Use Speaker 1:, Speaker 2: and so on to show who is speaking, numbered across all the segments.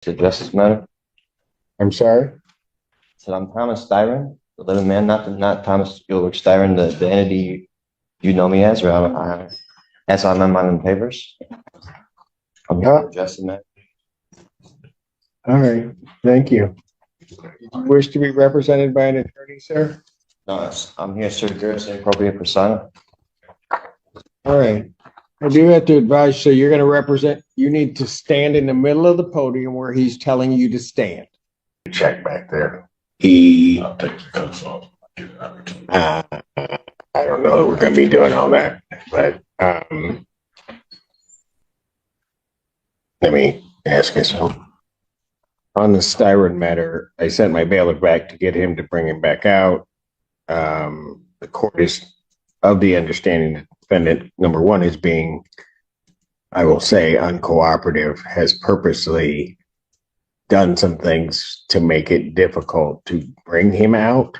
Speaker 1: To address this matter.
Speaker 2: I'm sorry?
Speaker 1: So I'm Thomas Styron, the living man, not Thomas Ulrich Styron, the entity you know me as, or as I'm in my papers. I'm here to address the matter.
Speaker 2: All right, thank you. Wish to be represented by an attorney, sir?
Speaker 1: No, I'm here, sir, address the appropriate persona.
Speaker 2: All right. I do have to advise, so you're going to represent, you need to stand in the middle of the podium where he's telling you to stand. Check back there. I'll take the cuffs off. I don't know that we're going to be doing all that, but let me ask you something. On the Styron matter, I sent my bailiff back to get him to bring him back out. The court is of the understanding that defendant number one is being, I will say, uncooperative, has purposely done some things to make it difficult to bring him out.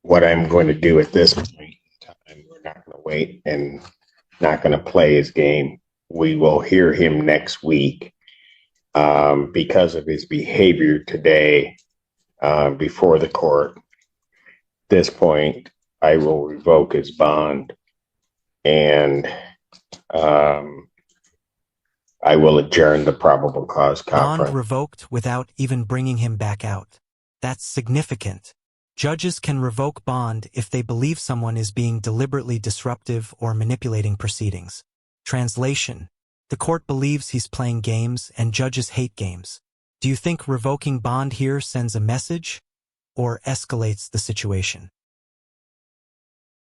Speaker 2: What I'm going to do at this point in time, we're not going to wait and not going to play his game. We will hear him next week because of his behavior today before the court. At this point, I will revoke his bond and I will adjourn the probable cause conference.
Speaker 3: Bond revoked without even bringing him back out. That's significant. Judges can revoke bond if they believe someone is being deliberately disruptive or manipulating proceedings. Translation: the court believes he's playing games and judges hate games. Do you think revoking bond here sends a message or escalates the situation?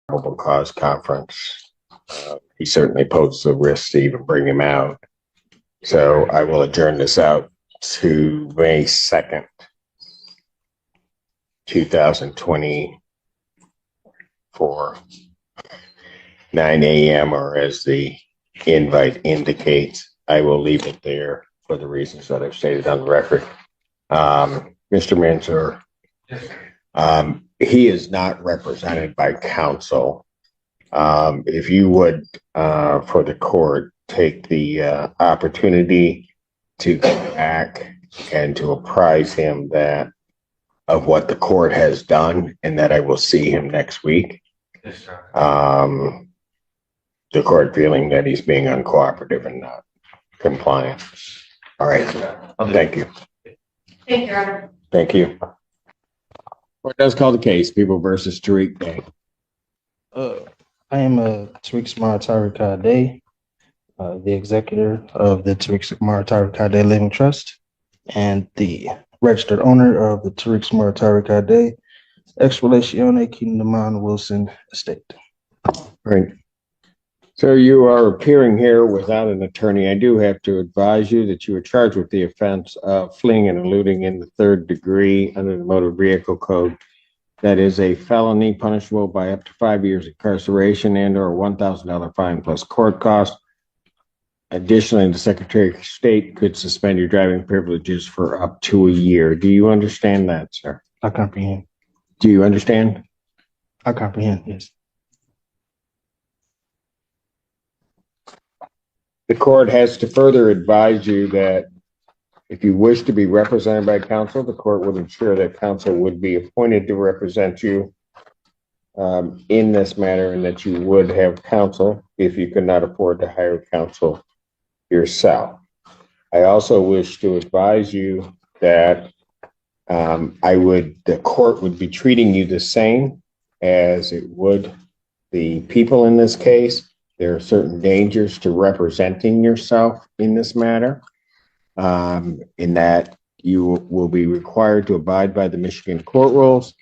Speaker 2: Probable cause conference. He certainly poses a risk to even bring him out. So I will adjourn this out to May 2nd, 2024, 9 a.m. or as the invite indicates. I will leave it there for the reasons that I've stated on the record. Mr. Mansour, he is not represented by counsel. If you would, for the court, take the opportunity to go back and to apprise him that of what the court has done and that I will see him next week. Yes, sir. The court feeling that he's being uncooperative and not compliant. All right. Thank you.
Speaker 4: Thank you, Your Honor.
Speaker 2: Thank you. Court does call the case, People versus Tariq Day.
Speaker 5: I am Tariq Smart Tariq Day, the executor of the Tariq Smart Tariq Day Living Trust and the registered owner of the Tariq Smart Tariq Day Ex Relatione Kingdomon Wilson Estate.
Speaker 2: Right. So you are appearing here without an attorney. I do have to advise you that you are charged with the offense of fleeing and eluding in the third degree under the Motor Vehicle Code. That is a felony punishable by up to 5 years incarceration and or $1,000 fine plus court costs. Additionally, the Secretary of State could suspend your driving privileges for up to a year. Do you understand that, sir?
Speaker 5: I comprehend.
Speaker 2: Do you understand?
Speaker 5: I comprehend, yes.
Speaker 2: The court has to further advise you that if you wish to be represented by counsel, the court would ensure that counsel would be appointed to represent you in this matter and that you would have counsel if you could not afford to hire counsel yourself. I also wish to advise you that the court would be treating you the same as it would the people in this case. There are certain dangers to representing yourself in this matter, in that you will be required to abide by the Michigan court rules,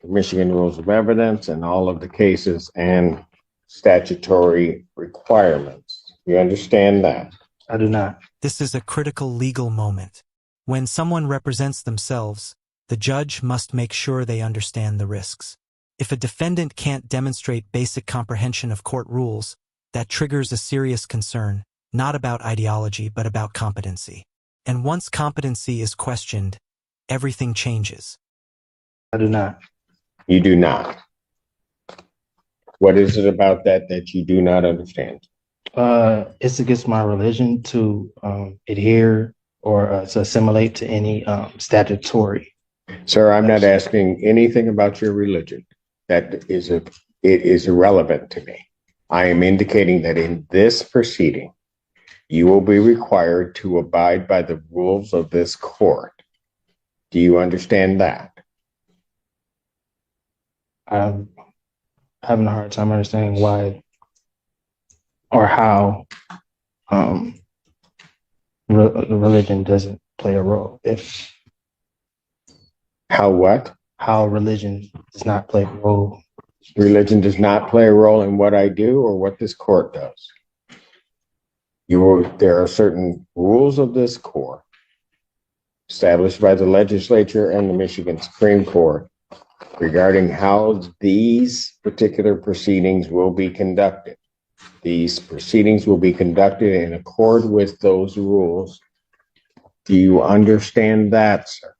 Speaker 2: the Michigan rules of evidence, and all of the cases and statutory requirements. You understand that?
Speaker 5: I do not.
Speaker 3: This is a critical legal moment. When someone represents themselves, the judge must make sure they understand the risks. If a defendant can't demonstrate basic comprehension of court rules, that triggers a serious concern, not about ideology, but about competency. And once competency is questioned, everything changes.
Speaker 5: I do not.
Speaker 2: You do not. What is it about that you do not understand?
Speaker 5: It's against my religion to adhere or to assimilate to any statutory.
Speaker 2: Sir, I'm not asking anything about your religion. It is irrelevant to me. I am indicating that in this proceeding, you will be required to abide by the rules of this court. Do you understand that?
Speaker 5: I'm having a hard time understanding why or how religion doesn't play a role. If
Speaker 2: How what?
Speaker 5: how religion does not play a role.
Speaker 2: Religion does not play a role in what I do or what this court does. There are certain rules of this court established by the legislature and the Michigan Supreme Court regarding how these particular proceedings will be conducted. These proceedings will be conducted in accord with those rules. Do you understand that, sir?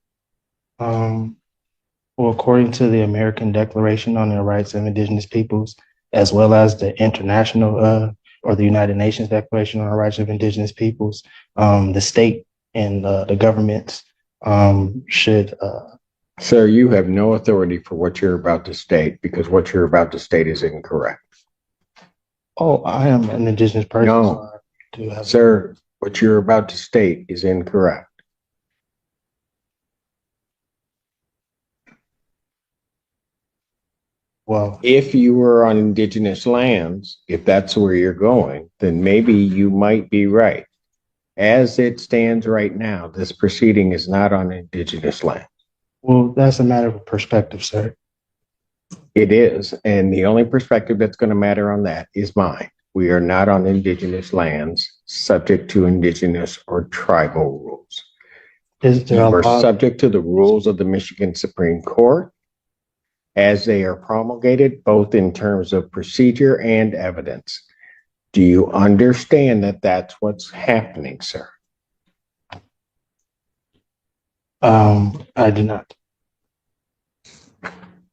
Speaker 5: Well, according to the American Declaration on the Rights of Indigenous Peoples, as well as the international or the United Nations Declaration on the Rights of Indigenous Peoples, the state and the governments should.
Speaker 2: Sir, you have no authority for what you're about to state because what you're about to state is incorrect.
Speaker 5: Oh, I am an Indigenous person.
Speaker 2: No,
Speaker 5: so I do have.
Speaker 2: sir, what you're about to state is incorrect.
Speaker 5: Well,
Speaker 2: If you were on indigenous lands, if that's where you're going, then maybe you might be right. As it stands right now, this proceeding is not on indigenous land.
Speaker 5: well, that's a matter of perspective, sir.
Speaker 2: It is, and the only perspective that's going to matter on that is mine. We are not on indigenous lands subject to indigenous or tribal rules.
Speaker 5: Is there
Speaker 2: You
Speaker 5: a
Speaker 2: are
Speaker 5: law?
Speaker 2: subject to the rules of the Michigan Supreme Court as they are promulgated, both in terms of procedure and evidence. Do you understand that that's what's happening, sir?
Speaker 5: I do not.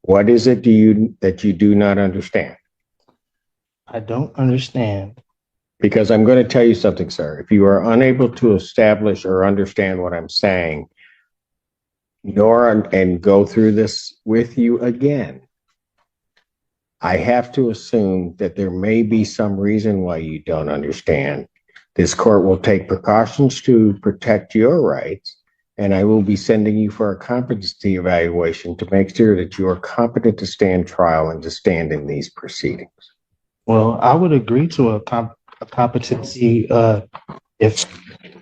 Speaker 2: What is it that you do not understand?
Speaker 5: I don't understand.
Speaker 2: Because I'm going to tell you something, sir. If you are unable to establish or understand what I'm saying, and go through this with you again, I have to assume that there may be some reason why you don't understand. This court will take precautions to protect your rights, and I will be sending you for a competency evaluation to make sure that you are competent to stand trial and to stand in these proceedings.
Speaker 5: Well, I would agree to a competency if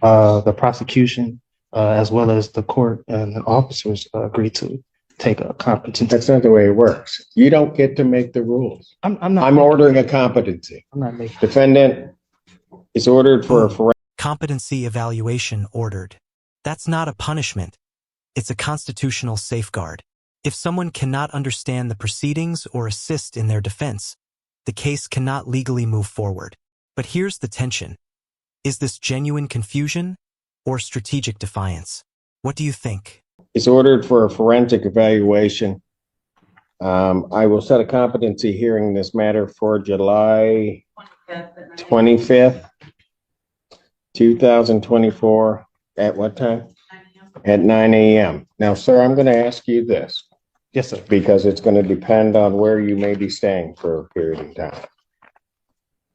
Speaker 5: the prosecution as well as the court and the officers agree to take a competency.
Speaker 2: That's not the way it works. You don't get to make the rules.
Speaker 5: I'm not.
Speaker 2: I'm ordering a competency.
Speaker 5: I'm not making.
Speaker 2: Defendant is ordered for a forensic.
Speaker 3: Competency evaluation ordered. That's not a punishment. It's a constitutional safeguard. If someone cannot understand the proceedings or assist in their defense, the case cannot legally move forward. But here's the tension. Is this genuine confusion or strategic defiance? What do you think?
Speaker 2: Is ordered for a forensic evaluation. I will set a competency hearing in this matter for July 25th, 2024. At what time? At 9 a.m. Now, sir, I'm going to ask you this.
Speaker 5: Yes, sir.
Speaker 2: Because it's going to depend on where you may be staying for a period of time.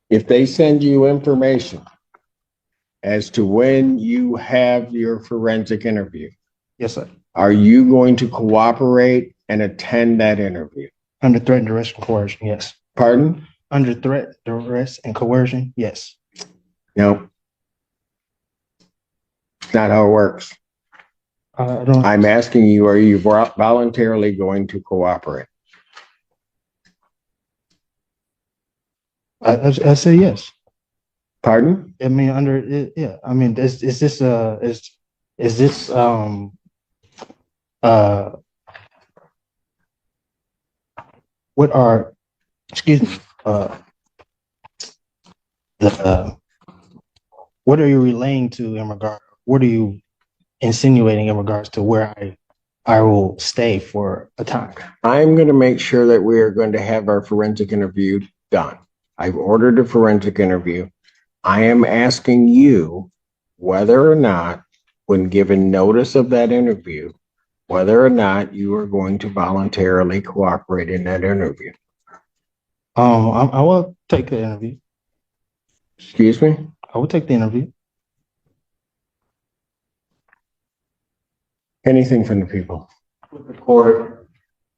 Speaker 2: If they send you information as to when you have your forensic interview,
Speaker 5: Yes, sir.
Speaker 2: are you going to cooperate and attend that interview?
Speaker 5: Under threat, duress, and coercion. Yes.
Speaker 2: Pardon?
Speaker 5: Under threat, duress, and coercion. Yes.
Speaker 2: No. Not how it works.
Speaker 5: I don't.
Speaker 2: I'm asking you, are you voluntarily going to cooperate?
Speaker 5: I say yes.
Speaker 2: Pardon?
Speaker 5: I mean, under it, yeah. I mean, is this what are, excuse me, what are you relaying to in regard? What are you insinuating in regards to where I will stay for a time?
Speaker 2: I'm going to make sure that we are going to have our forensic interview done. I've ordered a forensic interview. I am asking you whether or not, when given notice of that interview, whether or not you are going to voluntarily cooperate in that interview.
Speaker 5: I will take the interview.
Speaker 2: Excuse me?
Speaker 5: I will take the interview.
Speaker 2: Anything from the people?
Speaker 6: Would the court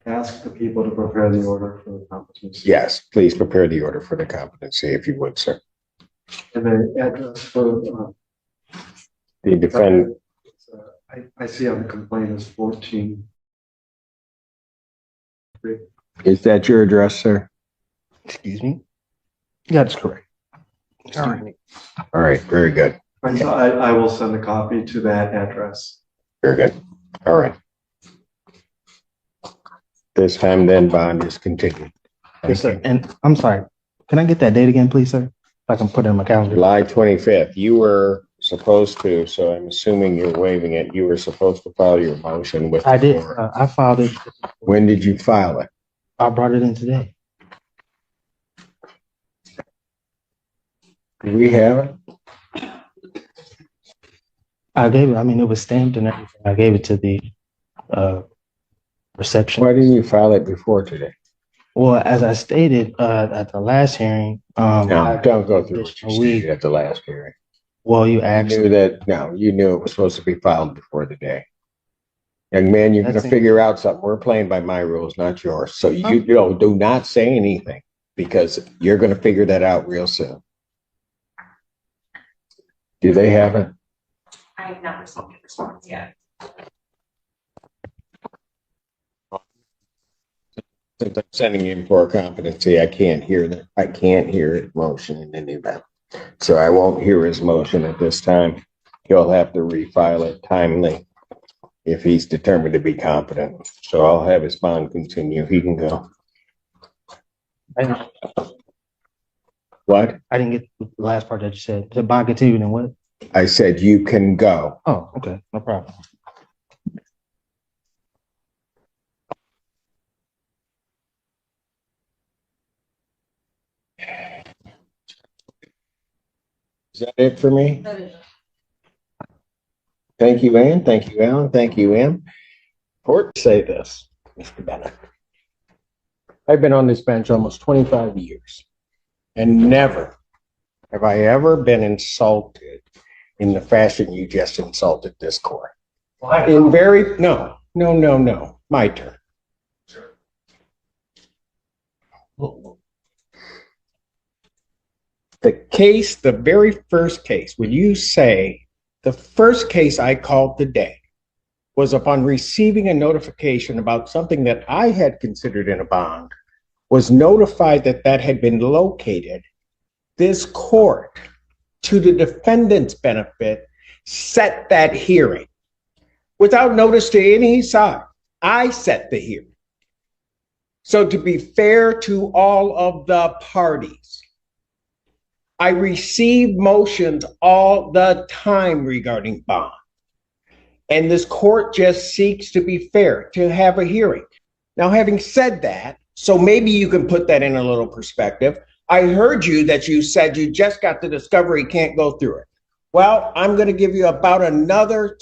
Speaker 6: ask the people to prepare the order for the competency?
Speaker 2: Yes, please prepare the order for the competency, if you would, sir.
Speaker 6: And the address for,
Speaker 2: The defendant,
Speaker 6: I see on the complaint is 14.
Speaker 2: is that your address, sir?
Speaker 5: Excuse me? That's correct. All right.
Speaker 2: All right, very good.
Speaker 6: And so I will send a copy to that address.
Speaker 2: Very good. All right. This time then bond is continued.
Speaker 5: Yes, sir. And I'm sorry. Can I get that date again, please, sir? If I can put it in my calendar.
Speaker 2: July 25th, you were supposed to, so I'm assuming you're waiving it. You were supposed to file your motion with.
Speaker 5: I did.
Speaker 2: the court.
Speaker 5: I filed it.
Speaker 2: When did you file it?
Speaker 5: I brought it in today.
Speaker 2: Do we have it?
Speaker 5: I gave it. I mean, it was stamped and everything. I gave it to the reception.
Speaker 2: Why didn't you file it before today?
Speaker 5: Well, as I stated at the last hearing,
Speaker 2: No, don't go through what you
Speaker 5: a week.
Speaker 2: stated at the last hearing.
Speaker 5: Well, you
Speaker 2: I
Speaker 5: asked.
Speaker 2: knew that, no, you knew it was supposed to be filed before the day. Young man, you're gonna
Speaker 5: That's it.
Speaker 2: figure out something. We're playing by my rules, not yours. So you know, do not say anything because you're gonna figure that out real soon. Do they have it?
Speaker 4: I have not received a response yet.
Speaker 2: Since I'm sending in for a competency, I can't hear that. I can't hear his motion in any event. So I won't hear his motion at this time. He'll have to refile it timely if he's determined to be competent. So I'll have his bond continue. He can go. What?
Speaker 5: I didn't get the last part that you said. The bond continued and what?
Speaker 2: I said you can go.
Speaker 5: Oh, okay. No problem.
Speaker 2: Is that it for me?
Speaker 4: That is.
Speaker 2: Thank you, Ann. Thank you, Alan. Thank you, Em. Court, say this, Mr. Bennett. I've been on this bench almost 25 years, and never have I ever been insulted in the fashion you just insulted this court. In very, no, my turn. The case, the very first case, when you say the first case I called today was upon receiving a notification about something that I had considered in a bond, was notified that that had been located. This court, to the defendant's benefit, set that hearing without notice to any side. I set the hearing. So to be fair to all of the parties, I receive motions all the time regarding bond. And this court just seeks to be fair, to have a hearing. Now, having said that, so maybe you can put that in a little perspective. I heard you that you said you just got the discovery, can't go through it. Well, I'm going to give you about another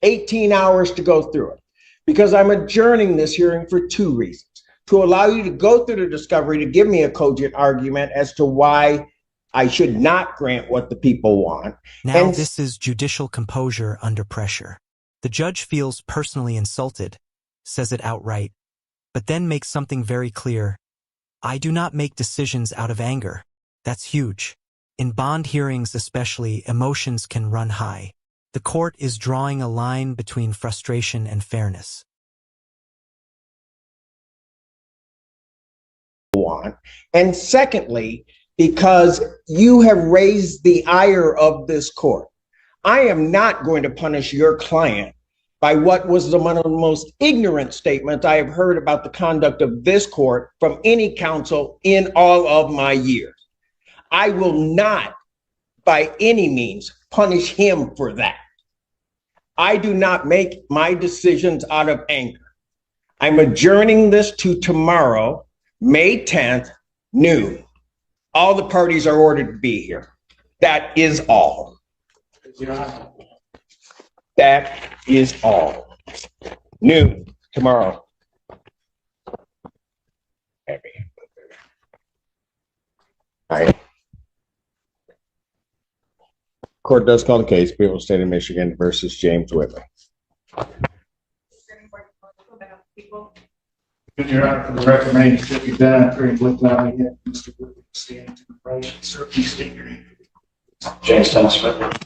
Speaker 2: 18 hours to go through it because I'm adjourning this hearing for two reasons. To allow you to go through the discovery, to give me a cogent argument as to why I should not grant what the people want.
Speaker 3: Now
Speaker 2: And-
Speaker 3: this is judicial composure under pressure. The judge feels personally insulted, says it outright, but then makes something very clear. I do not make decisions out of anger. That's huge. In bond hearings especially, emotions can run high. The court is drawing a line between frustration and fairness.
Speaker 2: Want. And secondly, because you have raised the ire of this court. I am not going to punish your client by what was one of the most ignorant statements I have heard about the conduct of this court from any counsel in all of my years. I will not, by any means, punish him for that. I do not make my decisions out of anger. I'm adjourning this to tomorrow, May 10th, noon. All the parties are ordered to be here. That is all.
Speaker 6: Your Honor.
Speaker 2: That is all. Noon tomorrow. Happy. All right. Court does call the case, People State of Michigan versus James Whitley.
Speaker 6: Your Honor, for the record, my name is Jeffrey Dunn, appearing with me on behalf of Mr. Wood, standing to the right. Certainly state your name. James Dunn Smith.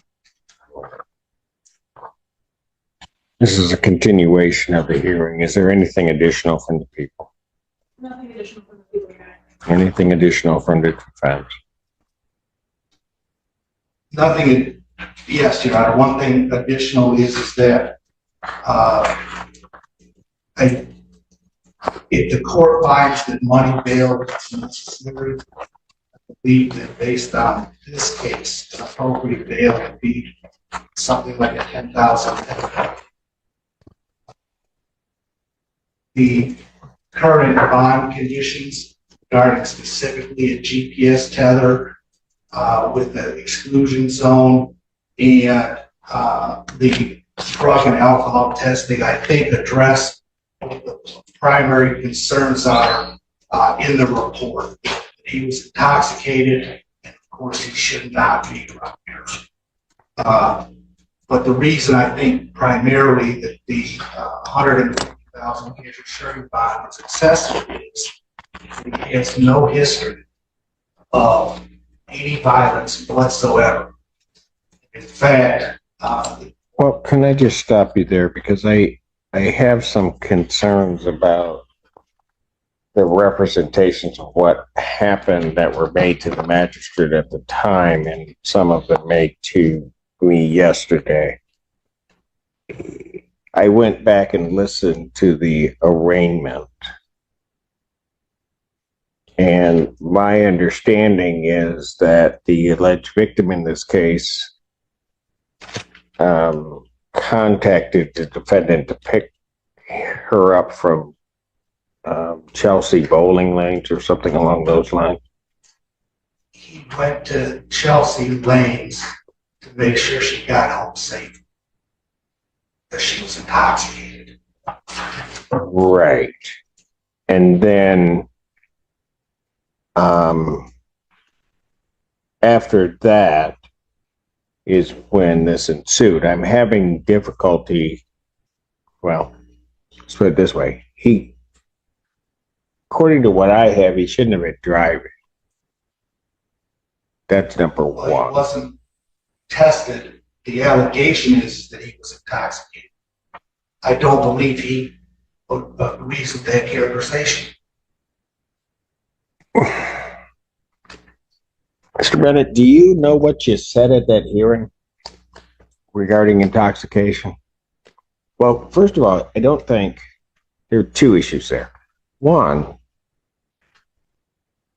Speaker 2: This is a continuation of the hearing. Is there anything additional from the people?
Speaker 4: Nothing additional from the people here.
Speaker 2: Anything additional from the defense?
Speaker 6: Nothing, yes, Your Honor. One thing additional is that if the court finds that money bail is necessary, I believe that based on this case, an appropriate bail would be something like a $10,000. The current bond conditions regarding specifically a GPS tether with the exclusion zone and the drug and alcohol testing, I think, address what the primary concerns are in the report. He was intoxicated, and of course, he should not be around here. But the reason I think primarily that the $150,000 insurance bond was excessive is he has no history of any violence whatsoever. In fact,
Speaker 2: Well, can I just stop you there? Because I have some concerns about the representations of what happened that were made to the magistrate at the time, and some of them made to me yesterday. I went back and listened to the arraignment. And my understanding is that the alleged victim in this case contacted the defendant to pick her up from Chelsea bowling lanes or something along those lines.
Speaker 6: he went to Chelsea Lanes to make sure she got home safe, because she was intoxicated.
Speaker 2: Right. And then after that is when this ensued. I'm having difficulty, well, let's put it this way. According to what I have, he shouldn't have been driving. That's number
Speaker 6: Well,
Speaker 2: one.
Speaker 6: he wasn't tested. The allegation is that he was intoxicated. I don't believe he agrees with that characterization.
Speaker 2: Mr. Bennett, do you know what you said at that hearing regarding intoxication? Well, first of all, I don't think there are two issues there. One,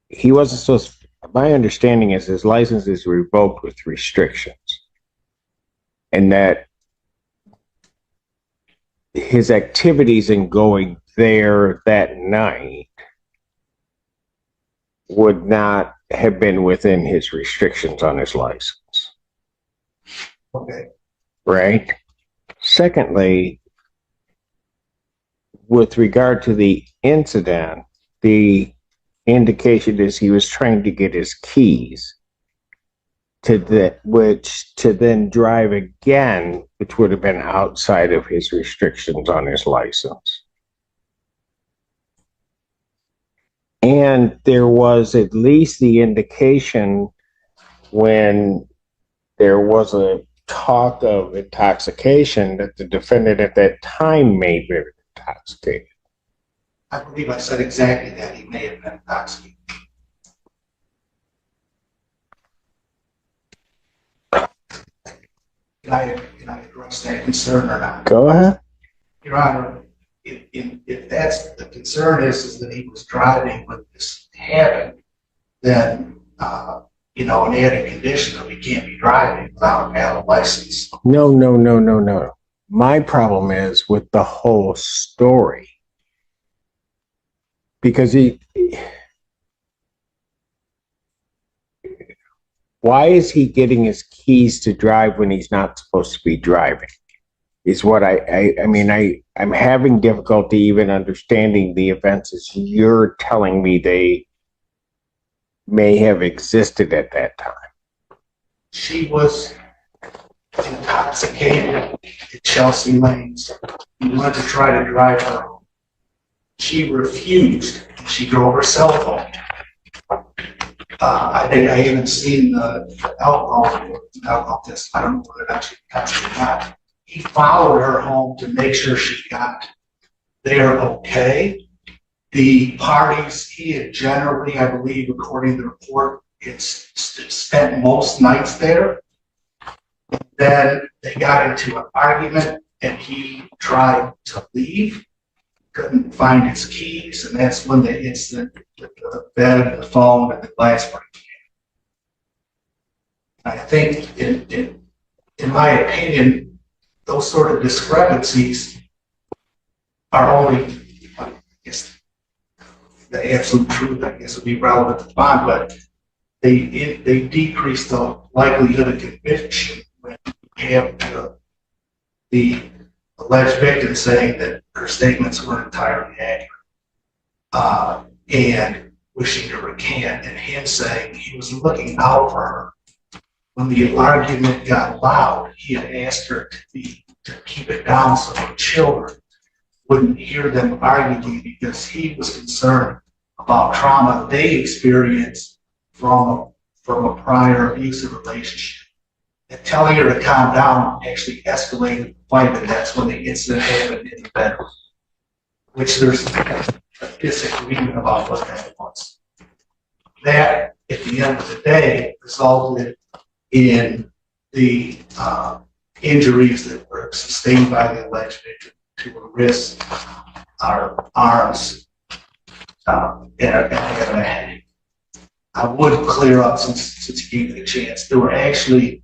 Speaker 2: he wasn't supposed to, my understanding is his license is revoked with restrictions, and that his activities in going there that night would not have been within his restrictions on his license.
Speaker 6: Okay.
Speaker 2: Right? Secondly, with regard to the incident, the indication is he was trying to get his keys to then drive again, which would have been outside of his restrictions on his license. And there was at least the indication when there was a talk of intoxication that the defendant at that time may have been intoxicated.
Speaker 6: I believe I said exactly that. He may have been intoxicated. Can I address that concern or not?
Speaker 2: Go ahead.
Speaker 6: Your Honor, if that's the concern is that he was driving when this happened, then an added condition that we can't be driving without a valid license.
Speaker 2: No. My problem is with the whole story. Because why is he getting his keys to drive when he's not supposed to be driving? Is what I'm having difficulty even understanding the events as you're telling me they may have existed at that time.
Speaker 6: She was intoxicated at Chelsea Lanes. He wanted to try to drive her home. She refused. She drove her cell phone. I think I haven't seen the alcohol test. I don't know whether it actually passed or not. He followed her home to make sure she got there okay. The parties he had generally, I believe, according to the report, had spent most nights there. Then they got into an argument and he tried to leave, couldn't find his keys, and that's when the incident with the bed, the phone, and the glass break began. I think, in my opinion, those sort of discrepancies are only, I guess, the absolute truth, I guess, would be relevant to bond, but they decrease the likelihood of conviction when you have the alleged victim saying that her statements weren't entirely accurate, and wishing to recant, and him saying he was looking out for her. When the argument got loud, he had asked her to keep it down so her children wouldn't hear them arguing, because he was concerned about trauma they experienced from a prior abusive relationship. And telling her to calm down actually escalated the fight, and that's when the incident happened in the bedroom, which there's a disagreement about what that was. That, at the end of the day, resulted in the injuries that were sustained by the alleged victim to her wrists, our arms, and a head. I would clear up, since you gave me the chance, there were actually,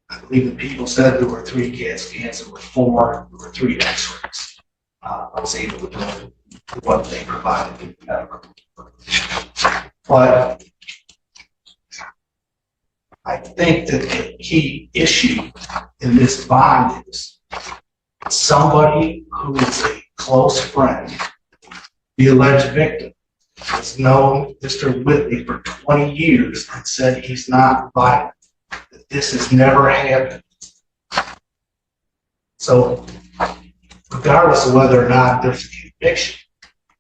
Speaker 6: I believe the people said there were 3 CAT scans, there were 4, there were 3 x-rays. I was able to do what they provided. But I think that the key issue in this bond is somebody who is a close friend, the alleged victim, has known Mr. Whitley for 20 years and said he's not violent, that this has never happened. So, regardless of whether or not there's a conviction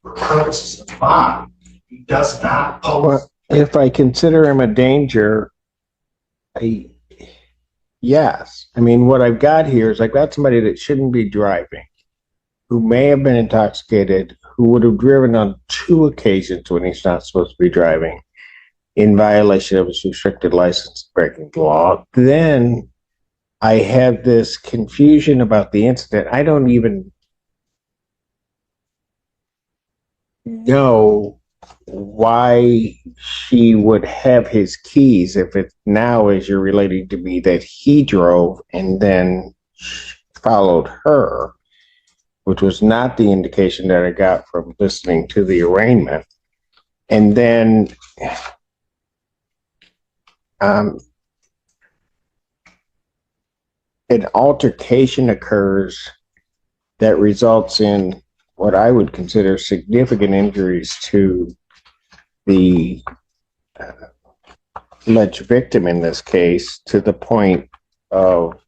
Speaker 6: for purposes of bond, he does not pose.
Speaker 2: Well, if I consider him a danger, yes. I mean, what I've got here is I've got somebody that shouldn't be driving, who may have been intoxicated, who would have driven on 2 occasions when he's not supposed to be driving, in violation of his restricted license breaking the law. Then I have this confusion about the incident. I don't even know why she would have his keys if it now, as you're relating to me, that he drove and then followed her, which was not the indication that I got from listening to the arraignment. And then an altercation occurs that results in what I would consider significant injuries to the alleged victim in this case, to the point of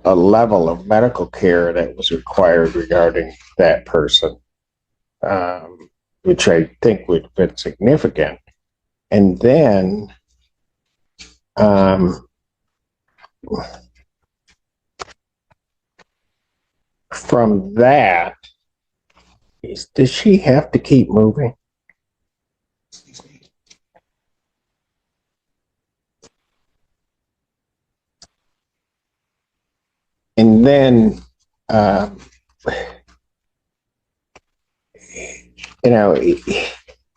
Speaker 2: a level of medical care that was required regarding that person, which I think would have been significant. And then from that, does she have to keep moving? And then,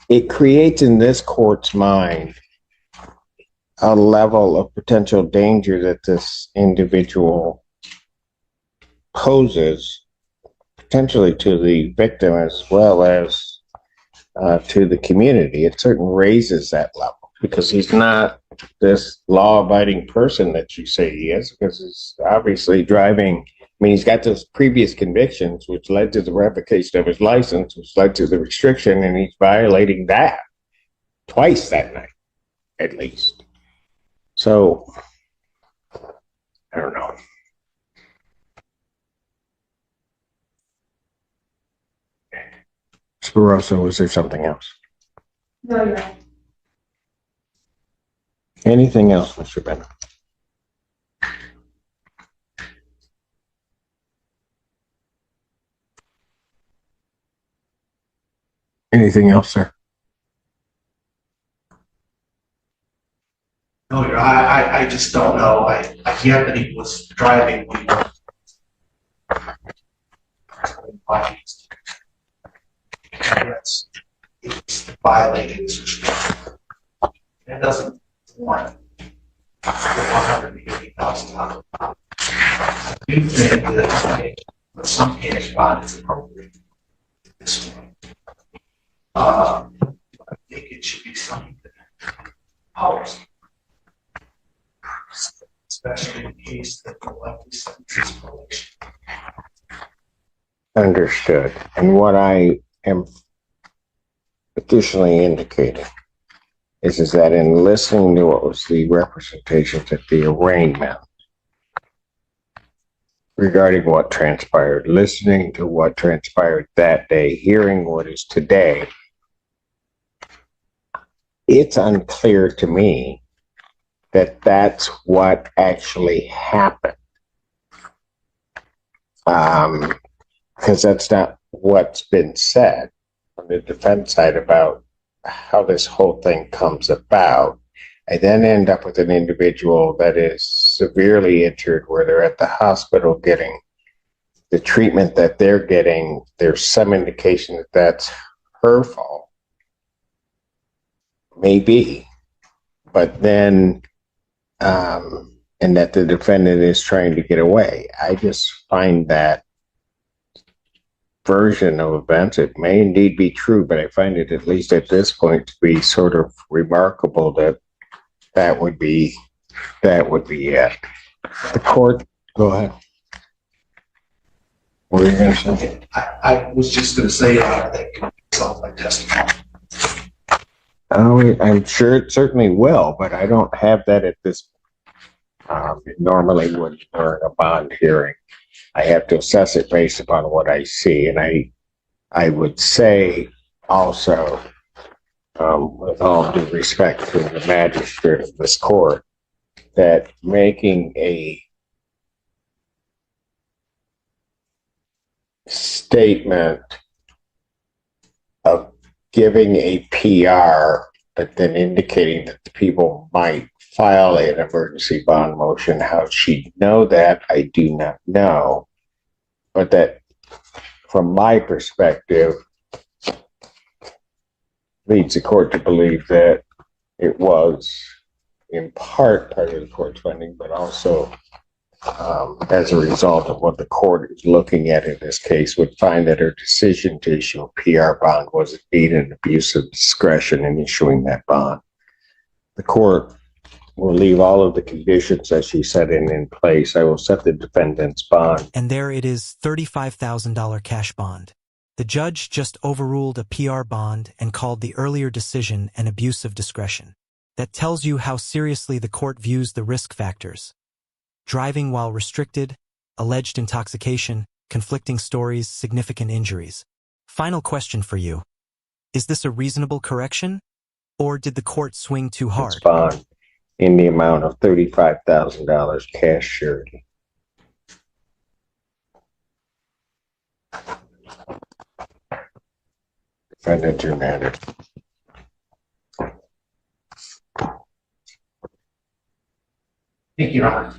Speaker 2: it creates in this court's mind a level of potential danger that this individual poses, potentially to the victim as well as to the community. It certainly raises that level. because he's not this law-abiding person that you say he is, because he's obviously driving. I mean, he's got those previous convictions, which led to the revocation of his license, which led to the restriction, and he's violating that twice that night, at least. So, I don't know. Sparoso, was there something else?
Speaker 4: No, you're right.
Speaker 2: Anything else, Mr. Bennett? Anything else, sir?
Speaker 6: No, I just don't know. I get that he was driving when it's violating this restriction. It doesn't warrant $180,000. I do think that some cash bond is appropriate at this point. I think it should be something that policy, especially in case that the likely sentence is probation.
Speaker 2: Understood. And what I am additionally indicating is that in listening to what was the representations at the arraignment regarding what transpired, listening to what transpired that day, hearing what is today, it's unclear to me that that's what actually happened. Because that's not what's been said on the defense side about how this whole thing comes about. I then end up with an individual that is severely injured where they're at the hospital getting the treatment that they're getting. There's some indication that that's her fault. Maybe. But then, and that the defendant is trying to get away. I just find that version of events, it may indeed be true, but I find it, at least at this point, to be sort of remarkable that that would be it. The court, go ahead. What are you going to say?
Speaker 6: I was just going to say, I think it's my testimony.
Speaker 2: Oh, I'm sure it certainly will, but I don't have that at this. Normally, when during a bond hearing, I have to assess it based upon what I see, and I would say also, with all due respect to the magistrate of this court, that making a statement of giving a PR, but then indicating that the people might file an emergency bond motion, how she'd know that, I do not know. But that, from my perspective, leads the court to believe that it was in part of the court's finding, but also as a result of what the court is looking at in this case, would find that her decision to issue a PR bond was indeed an abuse of discretion in issuing that bond. The court will leave all of the conditions that she set in place. I will set the defendant's bond.
Speaker 3: And there it is, $35,000 cash bond. The judge just overruled a PR bond and called the earlier decision an abuse of discretion. That tells you how seriously the court views the risk factors. Driving while restricted, alleged intoxication, conflicting stories, significant injuries. Final question for you. Is this a reasonable correction? Or did the court swing too hard?
Speaker 2: It's bond in the amount of $35,000 cash surety. Defendant remanded.
Speaker 6: Thank you, Your Honor.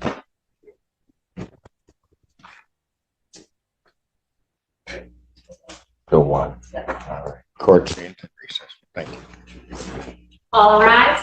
Speaker 2: Bill 1. All right. Court stands in recess. Thank you.
Speaker 4: All rise.